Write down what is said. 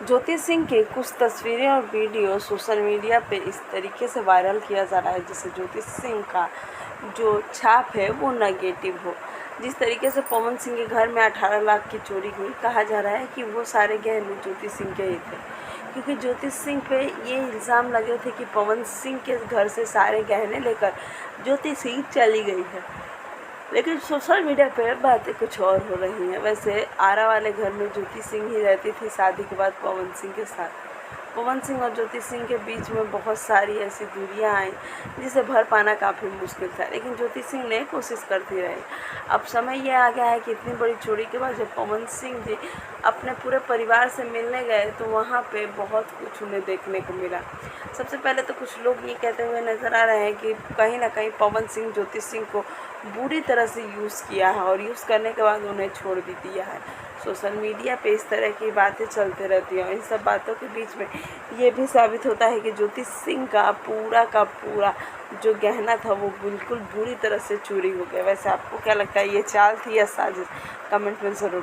ज्योति सिंह के कुछ तस्वीरें और वीडियो सोशल मीडिया पे इस तरीके से वायरल किया जा रहा है जैसे ज्योति सिंह का जो छाप है वो नेगेटिव हो। जिस तरीके से पवन सिंह के घर में 18 लाख की चोरी हुई, कहा जा रहा है कि वो सारे गहने ज्योति सिंह के ही थे, क्योंकि ज्योति सिंह पे ये इल्ज़ाम लगे थे कि पवन सिंह के घर से सारे गहने लेकर ज्योति सिंह चली गई है। लेकिन सोशल मीडिया पे बातें कुछ और हो रही हैं। वैसे आरा वाले घर में ज्योति सिंह ही रहती थी शादी के बाद पवन सिंह के साथ। पवन सिंह और ज्योति सिंह के बीच में बहुत सारी ऐसी दूरियां आई जिसे भर पाना काफ़ी मुश्किल था, लेकिन ज्योति सिंह ने कोशिश करती रही। अब समय यह आ गया है कि इतनी बड़ी चोरी के बाद जब पवन सिंह जी अपने पूरे परिवार से मिलने गए तो वहाँ पे बहुत कुछ उन्हें देखने को मिला। सबसे पहले तो कुछ लोग ये कहते हुए नज़र आ रहे हैं कि कहीं ना कहीं पवन सिंह ज्योति सिंह को बुरी तरह से यूज़ किया है और यूज़ करने के बाद उन्हें छोड़ भी दिया है। सोशल मीडिया पे इस तरह की बातें चलते रहती हैं और इन सब बातों के बीच में ये भी साबित होता है कि ज्योति सिंह का पूरा जो गहना था वो बिल्कुल बुरी तरह से चोरी हो गया। वैसे आपको क्या लगता है, ये चाल थी या साजिश? कमेंट में ज़रूर